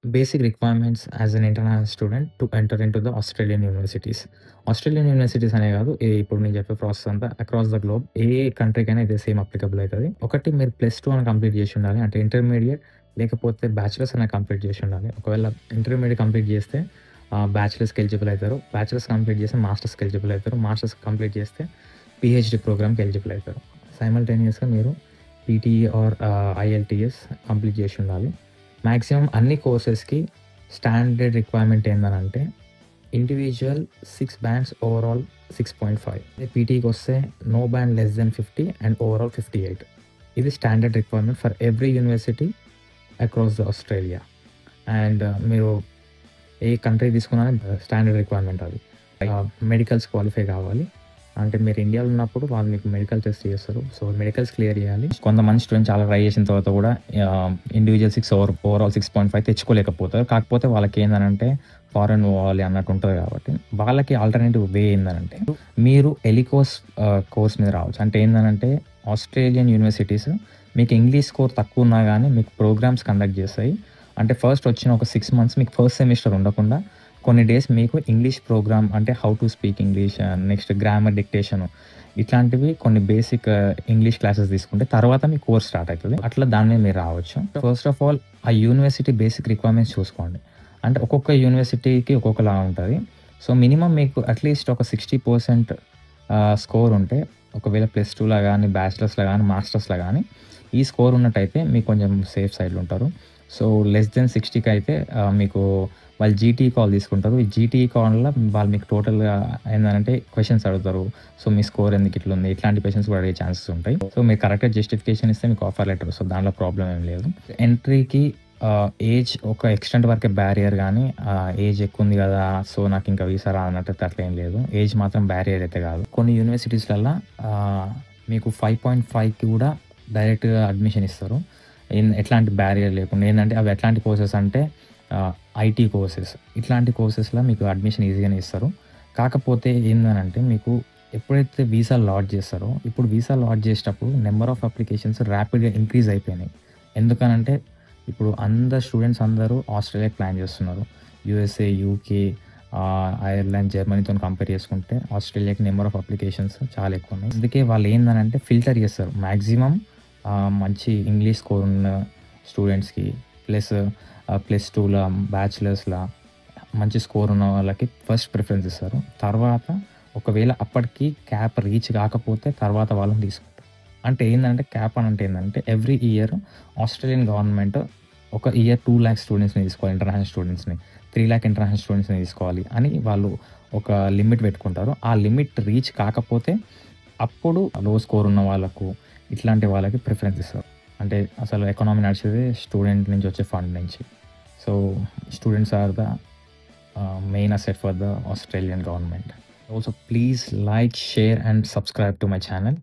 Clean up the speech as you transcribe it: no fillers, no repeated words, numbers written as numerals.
Basic requirements as an international student to enter into the Australian universities. Australian universities అనే కాదు, ఇప్పుడు నేను చెప్పే ప్రాసెస్ అంతా అక్రాస్ ద గ్లోబ్ ఏ కంట్రీకైనా ఇదే సేమ్ అప్లికబుల్ అవుతది. ఒకటి మీరు +2 అని కంప్లీట్ చేసి ఉండాలి. అంటే ఇంటర్మీడియేట్ లేకపోతే బ్యాచిలర్స్ అనేది కంప్లీట్ చేసి ఉండాలి. ఒకవేళ ఇంటర్మీడియేట్ కంప్లీట్ చేస్తే బ్యాచిలర్స్‌కి ఎలిజిబుల్ అవుతారు. బ్యాచిలర్స్ కంప్లీట్ చేస్తే మాస్టర్స్‌కి ఎలిజిబుల్ అవుతారు. మాస్టర్స్ కంప్లీట్ చేస్తే పీహెచ్‌డీ ప్రోగ్రామ్‌కి ఎలిజిబుల్ అవుతారు. సైమల్టేనియస్‌గా మీరు పీటీఈ ఆర్ ఐఎల్టీఎస్ కంప్లీట్ చేసి ఉండాలి. మాక్సిమం అన్ని కోర్సెస్‌కి స్టాండర్డ్ రిక్వైర్మెంట్ ఏందనంటే ఇండివిడ్యువల్ 6 బ్యాండ్స్, ఓవరాల్ 6.5. పీటీకి వస్తే no band less than 50 and overall 58. ఇది standard requirement for every university across the Australia. And మీరు ఏ కంట్రీ తీసుకున్నా స్టాండర్డ్ రిక్వైర్మెంట్ అది. మెడికల్స్ క్వాలిఫై కావాలి. అంటే మీరు ఇండియాలో ఉన్నప్పుడు వాళ్ళు మీకు మెడికల్ టెస్ట్ చేస్తారు. సో మెడికల్స్ క్లియర్ చేయాలి. కొంతమంది స్టూడెంట్స్ చాలా ట్రై చేసిన తర్వాత కూడా ఇండివిజువల్ 6 ఓవరాల్ 6.5 తెచ్చుకోలేకపోతారు. కాకపోతే వాళ్ళకి ఏందనంటే ఫారెన్ పోవాలి అన్నట్టు ఉంటుంది కాబట్టి వాళ్ళకి ఆల్టర్నేటివ్ వే ఏందనంటే మీరు ఎలికోస్ కోర్స్ మీద రావచ్చు. అంటే ఏందనంటే ఆస్ట్రేలియన్ యూనివర్సిటీస్ మీకు ఇంగ్లీష్ స్కోర్ తక్కువ ఉన్నా కానీ మీకు ప్రోగ్రామ్స్ కండక్ట్ చేస్తాయి. అంటే ఫస్ట్ వచ్చిన ఒక 6 మంత్స్ మీకు ఫస్ట్ సెమిస్టర్ ఉండకుండా కొన్ని డేస్ మీకు ఇంగ్లీష్ ప్రోగ్రామ్ అంటే how to speak English, next grammar, dictation ఇట్లాంటివి కొన్ని బేసిక్ ఇంగ్లీష్ క్లాసెస్ తీసుకుంటే తర్వాత మీ కోర్స్ స్టార్ట్ అవుతుంది. అట్లా దాని మీద మీరు రావచ్చు. ఫస్ట్ ఆఫ్ ఆల్ ఆ యూనివర్సిటీ బేసిక్ రిక్వైర్మెంట్స్ చూసుకోండి. అంటే ఒక్కొక్క యూనివర్సిటీకి ఒక్కొక్కలా ఉంటుంది. సో మినిమం మీకు అట్లీస్ట్ ఒక 60% స్కోర్ ఉంటే, ఒకవేళ +2లా కానీ, బ్యాచిలర్స్లో కానీ, మాస్టర్స్లో కానీ ఈ స్కోర్ ఉన్నట్టయితే మీకు కొంచెం సేఫ్ సైడ్లో ఉంటారు. సో లెస్ దెన్ 60కి అయితే మీకు వాళ్ళు జీటీఈ కాల్ తీసుకుంటారు. ఈ జీటీఈ కాల్‌లో వాళ్ళు మీకు టోటల్‌గా ఏందంటే క్వెషన్స్ అడుగుతారు. సో మీ స్కోర్ ఎందుకు ఇట్లుంది? ఇట్లాంటి క్వెషన్స్ కూడా అడిగే ఛాన్సెస్ ఉంటాయి. సో మీరు కరెక్ట్‌గా జస్టిఫికేషన్ ఇస్తే మీకు ఆఫర్ లెటర్ వస్తది. దాంట్లో ప్రాబ్లమ్ ఏం లేదు. ఎంట్రీకి ఏజ్ ఒక ఎక్స్‌టెంట్ వరకే బ్యారియర్ గానీ, ఏజ్ ఎక్కువ ఉంది కదా! సో నాకు ఇంకా వీసా రాదన్నట్టయితే అట్లా ఏం లేదు. ఏజ్ మాత్రం బ్యారియర్ అయితే కాదు. కొన్ని యూనివర్సిటీస్‌లల్ల మీకు 5.5కి కూడా డైరెక్ట్‌గా అడ్మిషన్ ఇస్తారు. ఎట్లాంటి బ్యారియర్ లేకుండా. ఏందంటే అవి ఎట్లాంటి కోర్సెస్ అంటే ఐటీ కోర్సెస్. ఇట్లాంటి కోర్సెస్‌లో మీకు అడ్మిషన్ ఈజీగానే ఇస్తారు. కాకపోతే ఏందనంటే మీకు ఎప్పుడైతే వీసా లాట్ చేస్తారో, ఇప్పుడు వీసా లాట్ చేసేటప్పుడు నెంబర్ ఆఫ్ అప్లికేషన్స్ ర్యాపిడ్‌గా ఇంక్రీజ్ అయిపోయినాయి. ఎందుకనంటే ఇప్పుడు అందరు స్టూడెంట్స్ అందరూ ఆస్ట్రేలియాకి ప్లాన్ చేస్తున్నారు. యూఎస్ఏ, యూకే, ఐర్లాండ్, జర్మనీతోని కంపేర్ చేసుకుంటే ఆస్ట్రేలియాకి నెంబర్ ఆఫ్ అప్లికేషన్స్ చాలా ఎక్కువ ఉన్నాయి. అందుకే వాళ్ళు ఏందనంటే ఫిల్టర్ చేస్తారు. మాక్సిమం మంచి ఇంగ్లీష్ స్కోర్ ఉన్న స్టూడెంట్స్‌కి +2ల, బ్యాచిలర్స్‌ల మంచి స్కోర్ ఉన్న వాళ్ళకి ఫస్ట్ ప్రిఫరెన్స్ ఇస్తారు. తర్వాత ఒకవేళ అప్పటికి క్యాప్ రీచ్ కాకపోతే తర్వాత వాళ్ళని తీసుకుంటారు. అంటే ఏందంటే క్యాప్ అని అంటే ఏందంటే ఎవ్రీ ఇయర్ ఆస్ట్రేలియన్ గవర్నమెంట్ ఒక ఇయర్ 2,00,000 స్టూడెంట్స్‌ని తీసుకోవాలి, ఇంటర్నేషనల్ స్టూడెంట్స్‌ని. 3,00,000 ఇంటర్నేషనల్ స్టూడెంట్స్‌ని తీసుకోవాలి అని వాళ్ళు ఒక లిమిట్ పెట్టుకుంటారు. ఆ లిమిట్ రీచ్ కాకపోతే అప్పుడు లో స్కోర్ ఉన్న వాళ్ళకు, ఇట్లాంటి వాళ్ళకి ప్రిఫరెన్స్ ఇస్తారు. అంటే అసలు ఎకానమీ నడిచేది స్టూడెంట్ నుంచి వచ్చే ఫండ్ నుంచి. So students are the main asset for the Australian government. Also, please like, share, and subscribe to my channel.